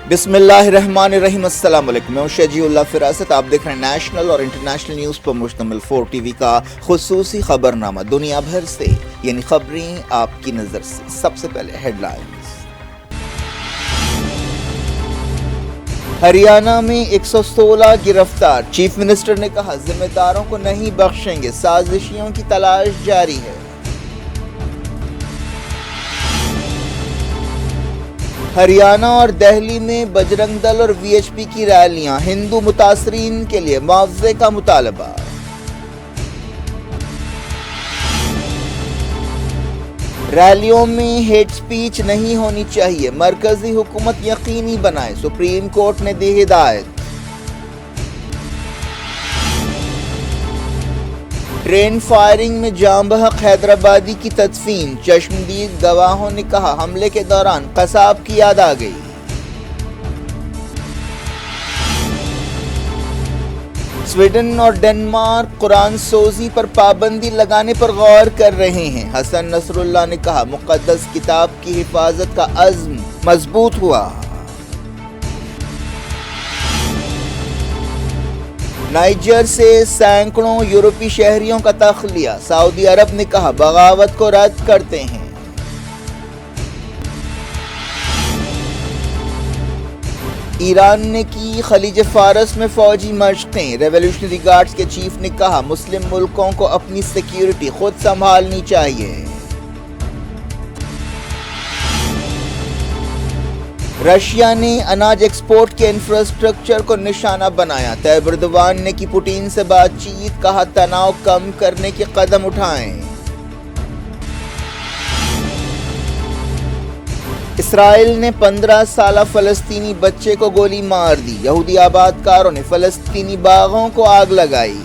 بسم اللہ الرحمن الرحیم، السلام علیکم، میں ہوں شجیع اللہ فراست۔ آپ دیکھ رہے ہیں نیشنل اور انٹرنیشنل نیوز پر مشتمل 4 ٹی وی کا خصوصی خبرنامہ دنیا بھر سے، یعنی خبریں آپ کی نظر سے۔ سب سے پہلے ہیڈ لائنز۔ ہریانہ میں 116 گرفتار، چیف منسٹر نے کہا ذمہ داروں کو نہیں بخشیں گے، سازشیوں کی تلاش جاری ہے۔ ہریانہ اور دہلی میں بجرنگ دل اور وی ایچ پی کی ریلیاں، ہندو متاثرین کے لیے معاوضے کا مطالبہ۔ ریلیوں میں ہیٹ سپیچ نہیں ہونی چاہیے، مرکزی حکومت یقینی بنائے، سپریم کورٹ نے دی ہدایت۔ ٹرین فائرنگ میں جاں بحق حیدرآبادی کی تدفین، چشمدید گواہوں نے کہا حملے کے دوران قصاب کی یاد آ گئی۔ سویڈن اور ڈنمارک قرآن سوزی پر پابندی لگانے پر غور کر رہے ہیں، حسن نصر اللہ نے کہا مقدس کتاب کی حفاظت کا عزم مضبوط ہوا۔ نائجر سے سینکڑوں یورپی شہریوں کا تخلیہ، سعودی عرب نے کہا بغاوت کو رد کرتے ہیں۔ ایران نے کی خلیج فارس میں فوجی مشقیں، ریولیوشنری گارڈز کے چیف نے کہا مسلم ملکوں کو اپنی سیکیورٹی خود سنبھالنی چاہیے۔ رشیا نے اناج ایکسپورٹ کے انفراسٹرکچر کو نشانہ بنایا، طیب اردوان نے کی پوٹین سے بات چیت، کہا تناؤ کم کرنے کے قدم اٹھائیں۔ اسرائیل نے 15 سالہ فلسطینی بچے کو گولی مار دی، یہودی آباد کاروں نے فلسطینی باغوں کو آگ لگائی۔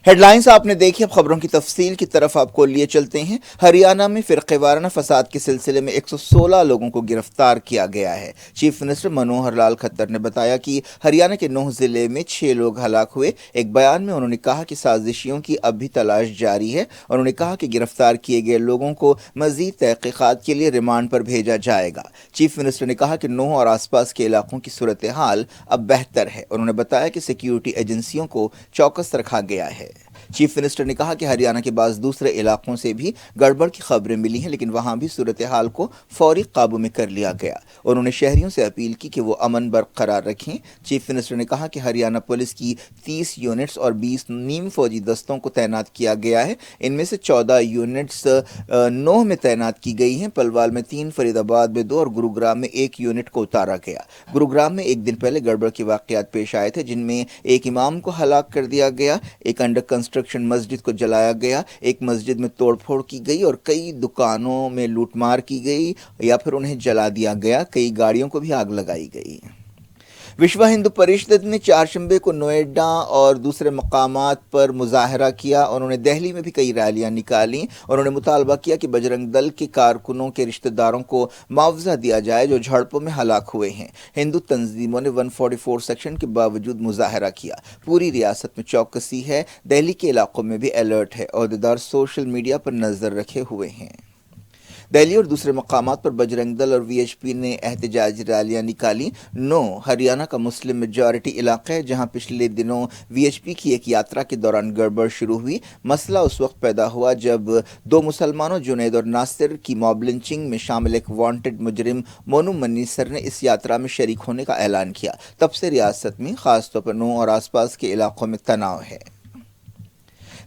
ہیڈ لائنز آپ نے دیکھی، اب خبروں کی تفصیل کی طرف آپ کو لیے چلتے ہیں۔ ہریانہ میں فرقہ وارانہ فساد کے سلسلے میں 116 لوگوں کو گرفتار کیا گیا ہے۔ چیف منسٹر منوہر لال کھٹر نے بتایا کہ ہریانہ کے نوح ضلع میں 6 لوگ ہلاک ہوئے۔ ایک بیان میں انہوں نے کہا کہ سازشیوں کی اب بھی تلاش جاری ہے۔ انہوں نے کہا کہ گرفتار کیے گئے لوگوں کو مزید تحقیقات کے لیے ریمانڈ پر بھیجا جائے گا۔ چیف منسٹر نے کہا کہ نوح اور آس پاس کے علاقوں کی صورتحال اب بہتر ہے۔ انہوں نے بتایا کہ سیکیورٹی ایجنسیوں کو چوکس رکھا گیا ہے۔ چیف منسٹر نے کہا کہ ہریانہ کے بعض دوسرے علاقوں سے بھی گڑبڑ کی خبریں ملی ہیں، لیکن وہاں بھی صورتحال کو فوری قابو میں کر لیا گیا۔ انہوں نے شہریوں سے اپیل کی کہ وہ امن برقرار رکھیں۔ چیف منسٹر نے کہا کہ ہریانہ پولیس کی 30 یونٹس اور 20 نیم فوجی دستوں کو تعینات کیا گیا ہے۔ ان میں سے 14 یونٹس نوح میں تعینات کی گئی ہیں، پلوال میں 3، فرید آباد میں 2 اور گروگرام میں 1 یونٹ کو اتارا گیا۔ گروگرام میں ایک دن پہلے گڑبڑ کے واقعات پیش آئے تھے، جن میں ایک امام کو ہلاک کر دیا گیا، ایک انڈر کنسٹرکشن مسجد کو جلایا گیا، ایک مسجد میں توڑ پھوڑ کی گئی اور کئی دکانوں میں لوٹ مار کی گئی یا پھر انہیں جلا دیا گیا، کئی گاڑیوں کو بھی آگ لگائی گئی۔ وشو ہندو پریشد نے چہارشنبے کو نوئیڈا اور دوسرے مقامات پر مظاہرہ کیا۔ انہوں نے دہلی میں بھی کئی ریلیاں نکالیں۔ انہوں نے مطالبہ کیا کہ بجرنگ دل کے کارکنوں کے رشتہ داروں کو معاوضہ دیا جائے جو جھڑپوں میں ہلاک ہوئے ہیں۔ ہندو تنظیموں نے 144 سیکشن کے باوجود مظاہرہ کیا۔ پوری ریاست میں چوکسی ہے، دہلی کے علاقوں میں بھی الرٹ ہے، عہدیدار سوشل میڈیا پر نظر رکھے ہوئے ہیں۔ دہلی اور دوسرے مقامات پر بجرنگ دل اور وی ایچ پی نے احتجاجی ریلیاں نکالی۔ ہریانہ کا مسلم میجارٹی علاقہ ہے، جہاں پچھلے دنوں وی ایچ پی کی ایک یاترا کے دوران گڑبڑ شروع ہوئی۔ مسئلہ اس وقت پیدا ہوا جب 2 مسلمانوں جنید اور ناصر کی موب لنچنگ میں شامل ایک وانٹڈ مجرم مونو منیسر نے اس یاترا میں شریک ہونے کا اعلان کیا۔ تب سے ریاست میں خاص طور پر نوح اور آس پاس کے علاقوں میں تناؤ ہے۔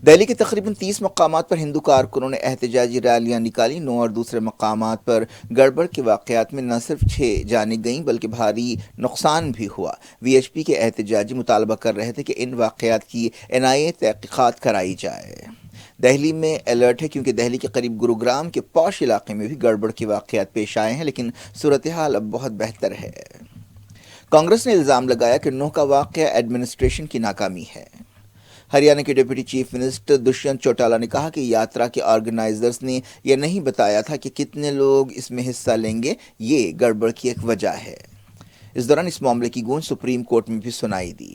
دہلی کے تقریباً 30 مقامات پر ہندو کارکنوں نے احتجاجی ریلیاں نکالی۔ نوح اور دوسرے مقامات پر گڑبڑ کے واقعات میں نہ صرف 6 جانیں گئیں بلکہ بھاری نقصان بھی ہوا۔ وی ایچ پی کے احتجاجی مطالبہ کر رہے تھے کہ ان واقعات کی NIA تحقیقات کرائی جائے۔ دہلی میں الرٹ ہے کیونکہ دہلی کے قریب گروگرام کے پوش علاقے میں بھی گڑبڑ کے واقعات پیش آئے ہیں، لیکن صورتحال اب بہت بہتر ہے۔ کانگریس نے الزام لگایا کہ نوح کا واقعہ ایڈمنسٹریشن کی ناکامی ہے۔ ہریانہ کے deputy chief minister Dushyant Chautala نے کہا کہ یاترا کے آرگنائزرز نے یہ نہیں بتایا تھا کہ کتنے لوگ اس میں حصہ لیں گے، یہ گڑبڑ کی ایک وجہ ہے۔ اس دوران اس معاملے کی گونج سپریم کورٹ میں بھی سنائی دی۔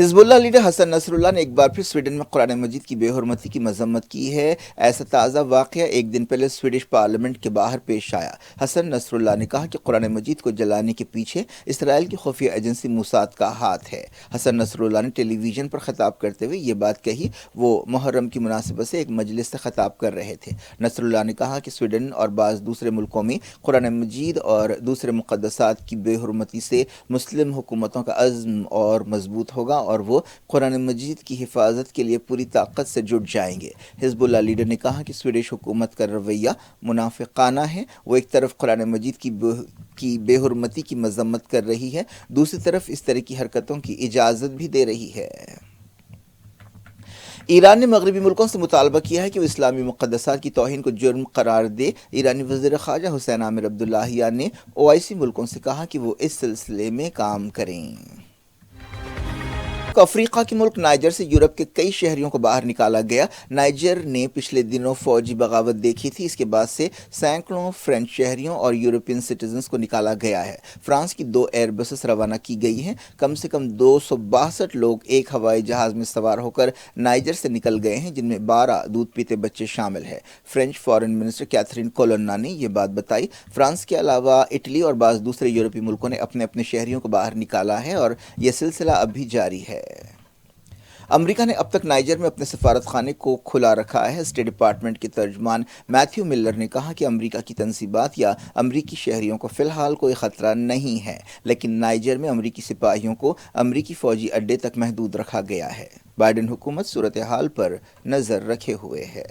حزب اللہ لیڈر حسن نصراللہ نے ایک بار پھر سویڈن میں قرآن مجید کی بے حرمتی کی مذمت کی ہے۔ ایسا تازہ واقعہ ایک دن پہلے سویڈش پارلیمنٹ کے باہر پیش آیا۔ حسن نصراللہ نے کہا کہ قرآن مجید کو جلانے کے پیچھے اسرائیل کی خفیہ ایجنسی موساد کا ہاتھ ہے۔ حسن نصراللہ نے ٹیلی ویژن پر خطاب کرتے ہوئے یہ بات کہی۔ وہ محرم کی مناسبت سے ایک مجلس سے خطاب کر رہے تھے۔ نصراللہ نے کہا کہ سویڈن اور بعض دوسرے ملکوں میں قرآن مجید اور دوسرے مقدسات کی بے حرمتی سے مسلم حکومتوں کا عزم اور مضبوط ہوگا اور وہ قرآن مجید کی حفاظت کے لیے پوری طاقت سے جٹ جائیں گے۔ حزب اللہ لیڈر نے کہا کہ سویڈش حکومت کا رویہ منافقانہ ہے۔ وہ ایک طرف قرآن مجید کی بے حرمتی کی مذمت کر رہی ہے، دوسری طرف اس طرح کی حرکتوں کی اجازت بھی دے رہی ہے۔ ایران نے مغربی ملکوں سے مطالبہ کیا ہے کہ وہ اسلامی مقدسات کی توہین کو جرم قرار دے۔ ایرانی وزیر خارجہ حسین عامر عبداللہیان نے OIC ملکوں سے کہا کہ وہ اس سلسلے میں کام کریں۔ افریقہ کے ملک نائجر سے یورپ کے کئی شہریوں کو باہر نکالا گیا۔ نائجر نے پچھلے دنوں فوجی بغاوت دیکھی تھی۔ اس کے بعد سے سینکڑوں فرینچ شہریوں اور یورپین سٹیزنز کو نکالا گیا ہے۔ فرانس کی 2 ایئر بسز روانہ کی گئی ہیں۔ کم سے کم 262 لوگ ایک ہوائی جہاز میں سوار ہو کر نائجر سے نکل گئے ہیں، جن میں 12 دودھ پیتے بچے شامل ہیں۔ فرینچ فارن منسٹر کیتھرین کولونا نے یہ بات بتائی۔ فرانس کے علاوہ اٹلی اور بعض دوسرے یورپی ملکوں نے اپنے اپنے شہریوں کو باہر نکالا ہے اور یہ سلسلہ اب بھی جاری ہے۔ امریکہ نے اب تک نائجر میں اپنے سفارت خانے کو کھلا رکھا ہے۔ اسٹیٹ ڈپارٹمنٹ کے ترجمان میتھیو ملر نے کہا کہ امریکہ کی تنصیبات یا امریکی شہریوں کو فی الحال کوئی خطرہ نہیں ہے، لیکن نائجر میں امریکی سپاہیوں کو امریکی فوجی اڈے تک محدود رکھا گیا ہے۔ بائیڈن حکومت صورتحال پر نظر رکھے ہوئے ہے۔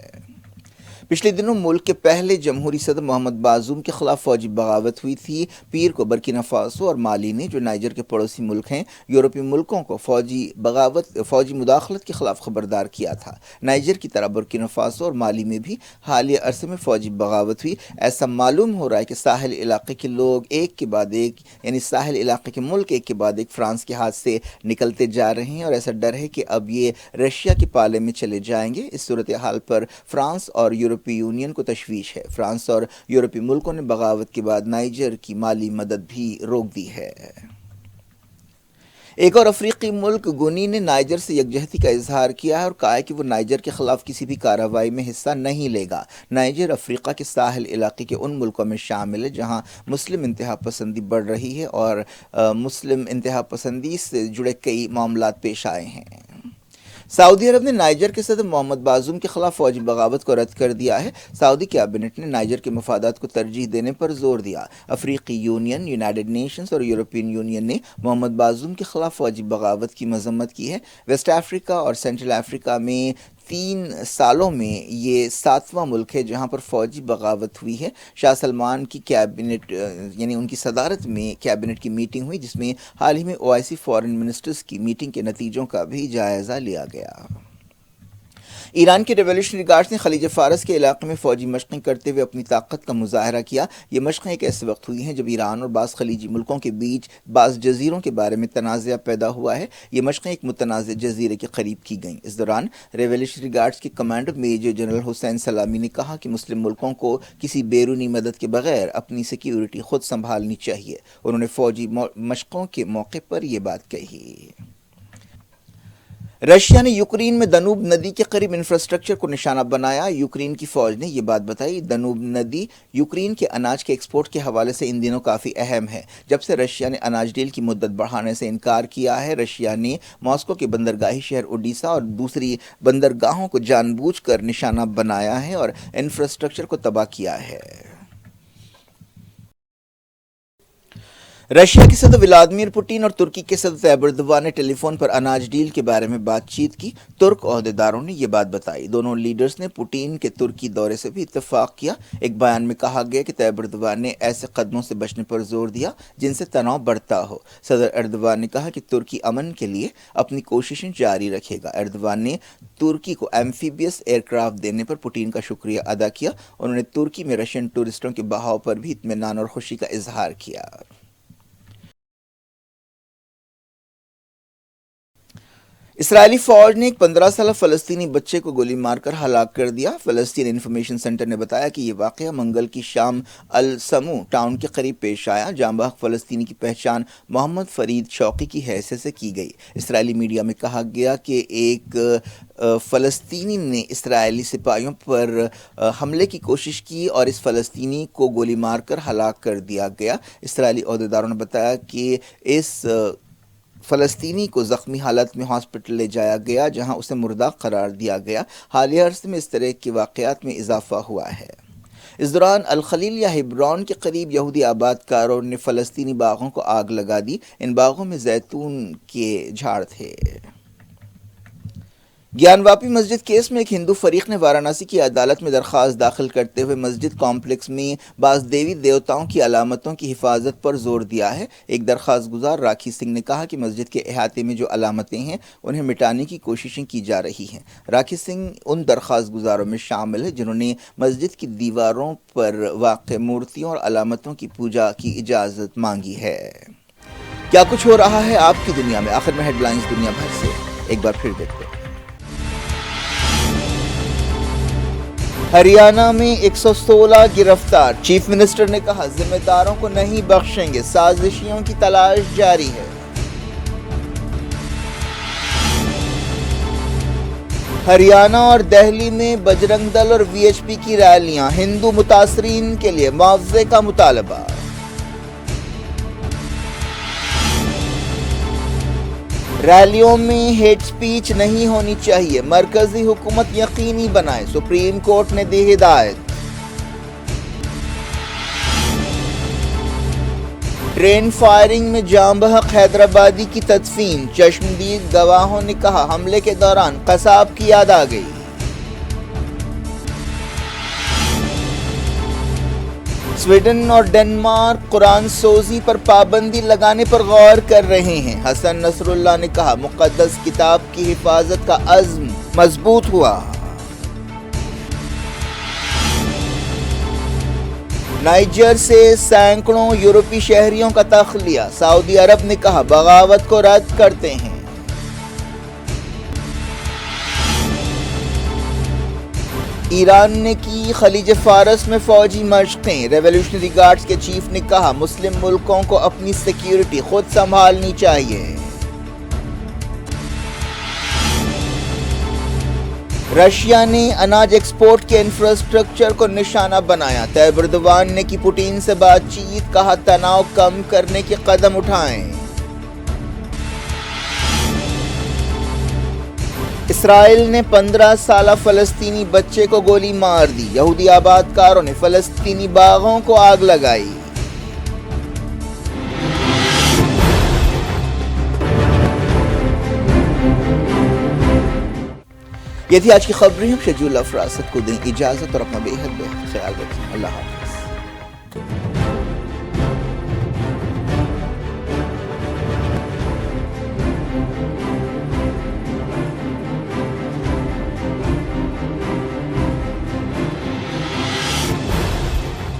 پچھلے دنوں ملک کے پہلے جمہوری صدر محمد بازوم کے خلاف فوجی بغاوت ہوئی تھی۔ پیر کو برکینا فاسو اور مالی نے، جو نائجر کے پڑوسی ملک ہیں، یورپی ملکوں کو فوجی مداخلت کے خلاف خبردار کیا تھا۔ نائجر کی طرح برکینا فاسو اور مالی میں بھی حالیہ عرصے میں فوجی بغاوت ہوئی۔ ایسا معلوم ہو رہا ہے کہ ساحل علاقے کے لوگ ایک کے بعد ایک، یعنی ساحل علاقے کے ملک ایک کے بعد ایک فرانس کے ہاتھ سے نکلتے جا رہے ہیں، اور ایسا ڈر ہے کہ اب یہ رشیا کے پالے میں چلے جائیں گے۔ اس صورتحال پر فرانس اور یورپی یونین کو تشویش ہے۔ فرانس اور یورپی ملکوں نے بغاوت کے بعد نائجر کی مالی مدد بھی روک دی ہے۔ ایک اور افریقی ملک گنی نے نائجر سے یکجہتی کا اظہار کیا ہے اور کہا ہے کہ وہ نائجر کے خلاف کسی بھی کارروائی میں حصہ نہیں لے گا۔ نائجر افریقہ کے ساحل علاقے کے ان ملکوں میں شامل ہے جہاں مسلم انتہا پسندی بڑھ رہی ہے اور مسلم انتہا پسندی سے جڑے کئی معاملات پیش آئے ہیں۔ سعودی عرب نے نائجر کے صدر محمد بازوم کے خلاف فوجی بغاوت کو رد کر دیا ہے۔ سعودی کابینٹ نے نائجر کے مفادات کو ترجیح دینے پر زور دیا۔ افریقی یونین، یونائیٹڈ نیشنز اور یورپین یونین نے محمد بازوم کے خلاف فوجی بغاوت کی مذمت کی ہے۔ ویسٹ افریقہ اور سینٹرل افریقہ میں 3 سالوں میں یہ 7واں ملک ہے جہاں پر فوجی بغاوت ہوئی ہے۔ شاہ سلمان کی کیبنٹ، یعنی ان کی صدارت میں کیبنٹ کی میٹنگ ہوئی، جس میں حال ہی میں OIC فارن منسٹرز کی میٹنگ کے نتیجوں کا بھی جائزہ لیا گیا۔ ایران کے ریولیوشنری گارڈز نے خلیج فارس کے علاقے میں فوجی مشقیں کرتے ہوئے اپنی طاقت کا مظاہرہ کیا۔ یہ مشقیں ایک ایسے وقت ہوئی ہیں جب ایران اور بعض خلیجی ملکوں کے بیچ بعض جزیروں کے بارے میں تنازع پیدا ہوا ہے۔ یہ مشقیں ایک متنازع جزیرے کے قریب کی گئیں۔ اس دوران ریولیوشنری گارڈز کے کمانڈر میجر جنرل حسین سلامی نے کہا کہ مسلم ملکوں کو کسی بیرونی مدد کے بغیر اپنی سیکیورٹی خود سنبھالنی چاہیے۔ انہوں نے فوجی مشقوں کے موقع پر یہ بات کہی۔ رشیا نے یوکرین میں دنوب ندی کے قریب انفراسٹرکچر کو نشانہ بنایا۔ یوکرین کی فوج نے یہ بات بتائی۔ دنوب ندی یوکرین کے اناج کے ایکسپورٹ کے حوالے سے ان دنوں کافی اہم ہے۔ جب سے رشیا نے اناج ڈیل کی مدت بڑھانے سے انکار کیا ہے، رشیا نے ماسکو کے بندرگاہی شہر اوڈیسا اور دوسری بندرگاہوں کو جان بوجھ کر نشانہ بنایا ہے اور انفراسٹرکچر کو تباہ کیا ہے۔ رشیا کے صدر ولادیمیر پوٹین اور ترکی کے صدر طیب ایردوان نے ٹیلی فون پر اناج ڈیل کے بارے میں بات چیت کی۔ ترک عہدیداروں نے یہ بات بتائی۔ دونوں لیڈرز نے پوٹین کے ترکی دورے سے بھی اتفاق کیا۔ ایک بیان میں کہا گیا کہ طیب ایردوان نے ایسے قدموں سے بچنے پر زور دیا جن سے تناؤ بڑھتا ہو۔ صدر ایردوان نے کہا کہ ترکی امن کے لیے اپنی کوششیں جاری رکھے گا۔ ایردوان نے ترکی کو ایمفیبیس ایئر کرافٹ دینے پر پوٹین کا شکریہ ادا کیا۔ انہوں نے ترکی میں رشین ٹورسٹوں کے بہاؤ پر بھی اطمینان اور خوشی کا اظہار کیا۔ اسرائیلی فوج نے ایک 15 سالہ فلسطینی بچے کو گولی مار کر ہلاک کر دیا۔ فلسطین انفارمیشن سینٹر نے بتایا کہ یہ واقعہ منگل کی شام السمو ٹاؤن کے قریب پیش آیا۔ جاں بحق فلسطینی کی پہچان محمد فرید شوقی کی حیثیت سے کی گئی۔ اسرائیلی میڈیا میں کہا گیا کہ ایک فلسطینی نے اسرائیلی سپاہیوں پر حملے کی کوشش کی اور اس فلسطینی کو گولی مار کر ہلاک کر دیا گیا۔ اسرائیلی عہدیداروں نے بتایا کہ اس فلسطینی کو زخمی حالت میں ہاسپٹل لے جایا گیا جہاں اسے مردہ قرار دیا گیا۔ حالیہ عرصے میں اس طرح کے واقعات میں اضافہ ہوا ہے۔ اس دوران الخلیل یا ہیبرون کے قریب یہودی آباد کاروں نے فلسطینی باغوں کو آگ لگا دی۔ ان باغوں میں زیتون کے جھاڑ تھے۔ گیان واپی مسجد کیس میں ایک ہندو فریق نے وارانسی کی عدالت میں درخواست داخل کرتے ہوئے مسجد کمپلیکس میں بعض دیوی دیوتاؤں کی علامتوں کی حفاظت پر زور دیا ہے۔ ایک درخواست گزار راکھی سنگھ نے کہا کہ مسجد کے احاطے میں جو علامتیں ہیں انہیں مٹانے کی کوششیں کی جا رہی ہیں۔ راکھی سنگھ ان درخواست گزاروں میں شامل ہے جنہوں نے مسجد کی دیواروں پر واقع مورتیوں اور علامتوں کی پوجا کی اجازت مانگی ہے۔ کیا کچھ ہو رہا ہے آپ کی دنیا میں؟ آخر میں ہیڈ لائنز دنیا بھر سے ایک بار پھر دیکھتے ہیں۔ ہریانہ میں 116 گرفتار، چیف منسٹر نے کہا ذمہ داروں کو نہیں بخشیں گے، سازشیوں کی تلاش جاری ہے۔ ہریانہ اور دہلی میں بجرنگ دل اور وی ایچ پی کی ریلیاں، ہندو متاثرین کے لیے معاوضے کا مطالبہ۔ ریلیوں میں ہیٹ سپیچ نہیں ہونی چاہیے، مرکزی حکومت یقینی بنائے، سپریم کورٹ نے دی ہدایت۔ ٹرین فائرنگ میں جاں بحق حیدرآبادی کی تدفین، چشمدید گواہوں نے کہا حملے کے دوران قصاب کی یاد آ گئی۔ سویڈن اور ڈنمارک قرآن سوزی پر پابندی لگانے پر غور کر رہے ہیں۔ حسن نصر اللہ نے کہا مقدس کتاب کی حفاظت کا عزم مضبوط ہوا۔ نائجر سے سینکڑوں یورپی شہریوں کا تخلیہ، سعودی عرب نے کہا بغاوت کو رد کرتے ہیں۔ ایران نے کی خلیج فارس میں فوجی مشقیں، ریولیوشنری گارڈز کے چیف نے کہا مسلم ملکوں کو اپنی سیکیورٹی خود سنبھالنی چاہیے۔ رشیا نے اناج ایکسپورٹ کے انفراسٹرکچر کو نشانہ بنایا، طیب اردوان نے کی پوٹین سے بات چیت، کہا تناؤ کم کرنے کے قدم اٹھائیں۔ اسرائیل نے 15 سالہ فلسطینی بچے کو گولی مار دی، یہودی آباد کاروں نے فلسطینی باغوں کو آگ لگائی۔ یہ تھی آج کی خبریں، ہم شجول افراست کو دیں اجازت اور اپنا بے حد خیال رکھیں۔ اللہ حافظ۔